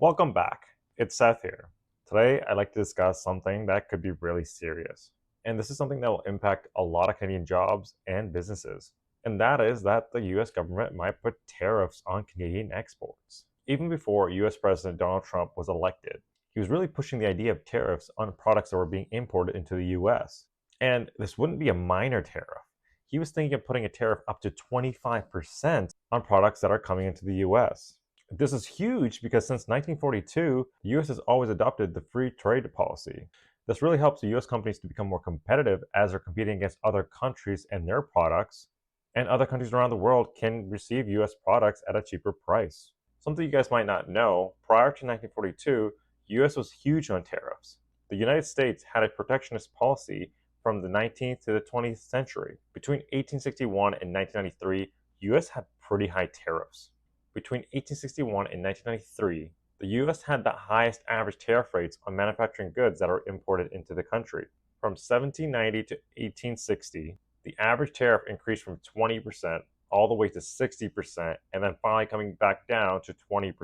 Welcome back. It's Seth here. Today, I'd like to discuss something that could be really serious. And this is something that will impact a lot of Canadian jobs and businesses. And that is that the US government might put tariffs on Canadian exports. Even before US President Donald Trump was elected, he was really pushing the idea of tariffs on products that were being imported into the US. And this wouldn't be a minor tariff. He was thinking of putting a tariff up to 25% on products that are coming into the US. This is huge because since 1942, the US has always adopted the free trade policy. This really helps the US companies to become more competitive as they're competing against other countries and their products, and other countries around the world can receive US products at a cheaper price. Something you guys might not know, prior to 1942, the US was huge on tariffs. The United States had a protectionist policy from the 19th to the 20th century. Between 1861 and 1993, the US had pretty high tariffs. Between 1861 and 1993, the US had the highest average tariff rates on manufacturing goods that are imported into the country. From 1790 to 1860, the average tariff increased from 20% all the way to 60%, and then finally coming back down to 20%.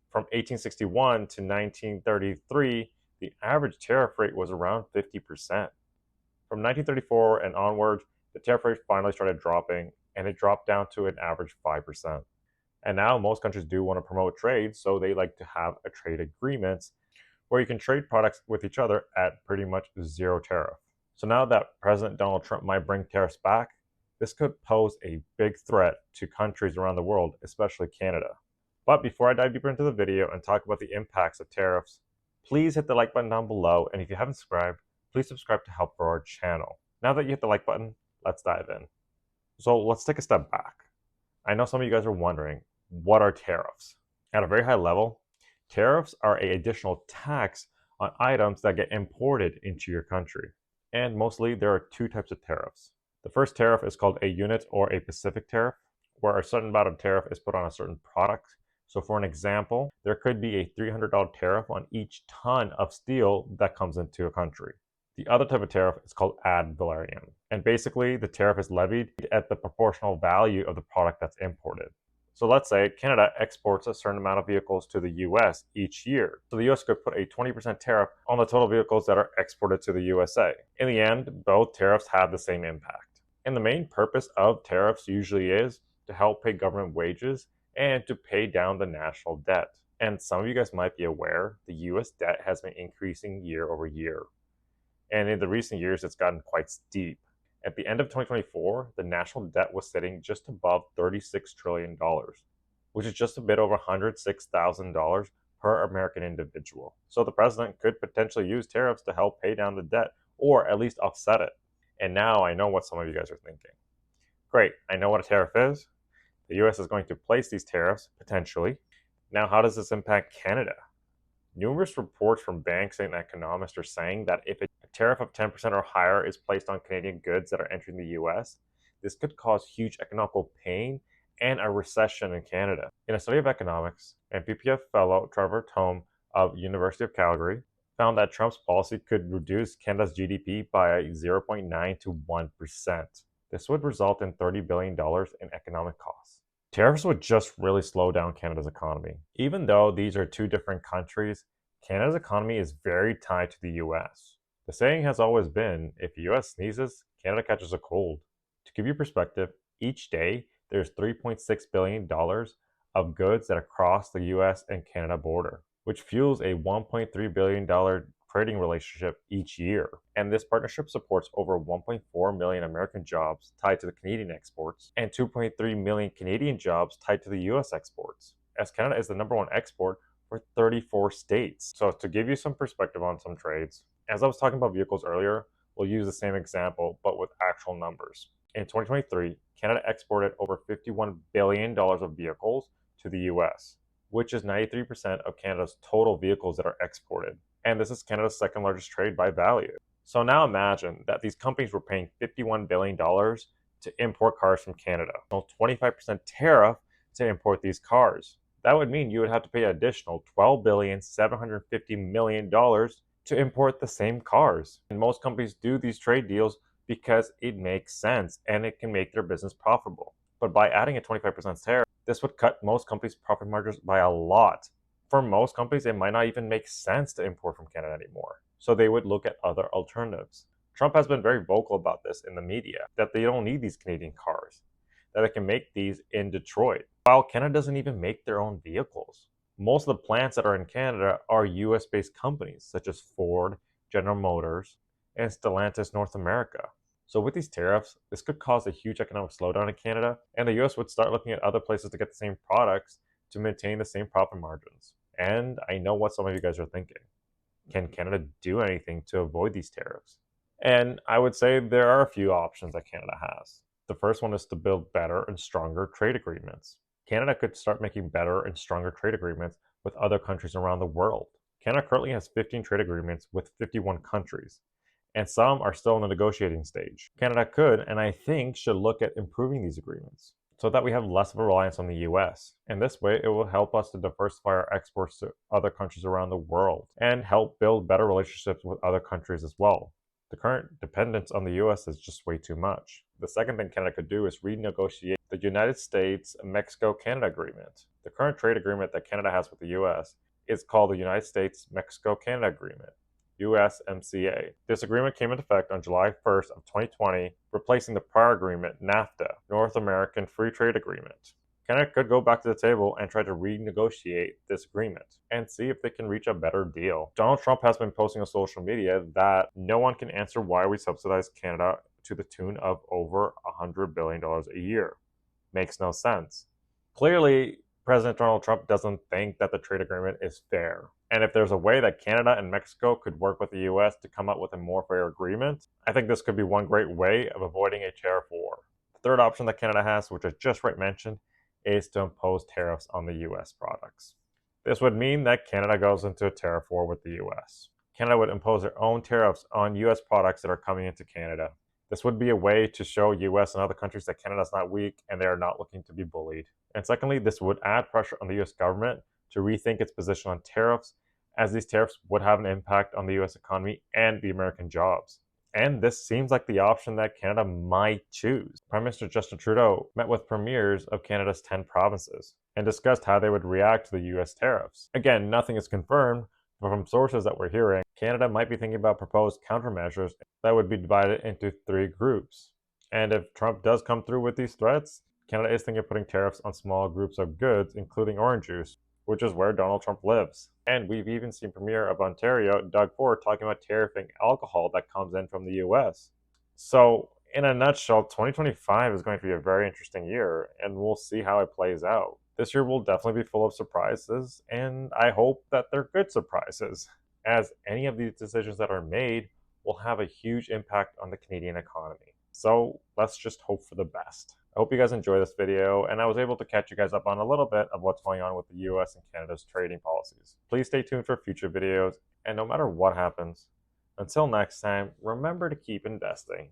From 1861 to 1933, the average tariff rate was around 50%. From 1934 and onward, the tariff rate finally started dropping, and it dropped down to an average 5%. And now most countries do want to promote trade, so they like to have a trade agreement where you can trade products with each other at pretty much zero tariff. So now that President Donald Trump might bring tariffs back, this could pose a big threat to countries around the world, especially Canada. But before I dive deeper into the video and talk about the impacts of tariffs, please hit the like button down below, and if you haven't subscribed, please subscribe to help grow our channel. Now that you hit the like button, let's dive in. So let's take a step back. I know some of you guys are wondering, what are tariffs? At a very high level, tariffs are an additional tax on items that get imported into your country. And mostly there are two types of tariffs. The first tariff is called a unit or a specific tariff, where a certain amount of tariff is put on a certain product. So for an example, there could be a $300 tariff on each ton of steel that comes into a country. The other type of tariff is called ad valorem. And basically, the tariff is levied at the proportional value of the product that's imported. So let's say Canada exports a certain amount of vehicles to the US each year. So the US could put a 20% tariff on the total vehicles that are exported to the USA. In the end, both tariffs have the same impact. And the main purpose of tariffs usually is to help pay government wages and to pay down the national debt. And some of you guys might be aware, the US debt has been increasing year over year. And in the recent years, it's gotten quite steep. At the end of 2024, the national debt was sitting just above $36 trillion, which is just a bit over $106,000 per American individual. So the president could potentially use tariffs to help pay down the debt, or at least offset it. And now I know what some of you guys are thinking. Great, I know what a tariff is. The US is going to place these tariffs, potentially. Now, how does this impact Canada? Numerous reports from banks and economists are saying that if a tariff of 10% or higher is placed on Canadian goods that are entering the US, this could cause huge economical pain and a recession in Canada. In a study of economics, and PPF fellow Trevor Tome of University of Calgary found that Trump's policy could reduce Canada's GDP by 0.9 to 1%. This would result in $30 billion in economic costs. Tariffs would just really slow down Canada's economy. Even though these are two different countries, Canada's economy is very tied to the US. The saying has always been, if the US sneezes, Canada catches a cold. To give you perspective, each day there's $3.6 billion of goods that cross the US and Canada border, which fuels a $1.3 billion trading relationship each year. And this partnership supports over 1.4 million American jobs tied to the Canadian exports and 2.3 million Canadian jobs tied to the US exports, as Canada is the #1 export for 34 states. So to give you some perspective on some trades, as I was talking about vehicles earlier, we'll use the same example but with actual numbers. In 2023, Canada exported over $51 billion of vehicles to the US, which is 93% of Canada's total vehicles that are exported. And this is Canada's second largest trade by value. So now imagine that these companies were paying $51 billion to import cars from Canada. So 25% tariff to import these cars. That would mean you would have to pay an additional $12,750 million to import the same cars. And most companies do these trade deals because it makes sense and it can make their business profitable. But by adding a 25% tariff, this would cut most companies' profit margins by a lot. For most companies, it might not even make sense to import from Canada anymore. So they would look at other alternatives. Trump has been very vocal about this in the media, that they don't need these Canadian cars, that they can make these in Detroit, while Canada doesn't even make their own vehicles. Most of the plants that are in Canada are US based companies, such as Ford, General Motors, and Stellantis North America. So with these tariffs, this could cause a huge economic slowdown in Canada, and the US would start looking at other places to get the same products to maintain the same profit margins. And I know what some of you guys are thinking. Can Canada do anything to avoid these tariffs? And I would say there are a few options that Canada has. The first one is to build better and stronger trade agreements. Canada could start making better and stronger trade agreements with other countries around the world. Canada currently has 15 trade agreements with 51 countries, and some are still in the negotiating stage. Canada could, and I think should, look at improving these agreements so that we have less of a reliance on the US. And this way, it will help us to diversify our exports to other countries around the world and help build better relationships with other countries as well. The current dependence on the US is just way too much. The second thing Canada could do is renegotiate the United States-Mexico-Canada agreement. The current trade agreement that Canada has with the US is called the United States-Mexico-Canada Agreement, USMCA. This agreement came into effect on July 1st of 2020, replacing the prior agreement, NAFTA, North American Free Trade Agreement. Canada could go back to the table and try to renegotiate this agreement and see if they can reach a better deal. Donald Trump has been posting on social media that no one can answer why we subsidize Canada to the tune of over $100 billion a year. Makes no sense. Clearly, President Donald Trump doesn't think that the trade agreement is fair. And if there's a way that Canada and Mexico could work with the US to come up with a more fair agreement, I think this could be one great way of avoiding a tariff war. The third option that Canada has, which I just mentioned, is to impose tariffs on the US products. This would mean that Canada goes into a tariff war with the US. Canada would impose their own tariffs on US products that are coming into Canada. This would be a way to show US and other countries that Canada is not weak and they are not looking to be bullied. And secondly, this would add pressure on the US government to rethink its position on tariffs, as these tariffs would have an impact on the US economy and the American jobs. And this seems like the option that Canada might choose. Prime Minister Justin Trudeau met with premiers of Canada's 10 provinces and discussed how they would react to the US tariffs. Again, nothing is confirmed, but from sources that we're hearing, Canada might be thinking about proposed countermeasures that would be divided into 3 groups. And if Trump does come through with these threats, Canada is thinking of putting tariffs on small groups of goods, including orange juice, which is where Donald Trump lives. And we've even seen Premier of Ontario, Doug Ford, talking about tariffing alcohol that comes in from the US. So, in a nutshell, 2025 is going to be a very interesting year, and we'll see how it plays out. This year will definitely be full of surprises, and I hope that they're good surprises, as any of these decisions that are made will have a huge impact on the Canadian economy. So let's just hope for the best. I hope you guys enjoyed this video, and I was able to catch you guys up on a little bit of what's going on with the US and Canada's trading policies. Please stay tuned for future videos, and no matter what happens, until next time, remember to keep investing.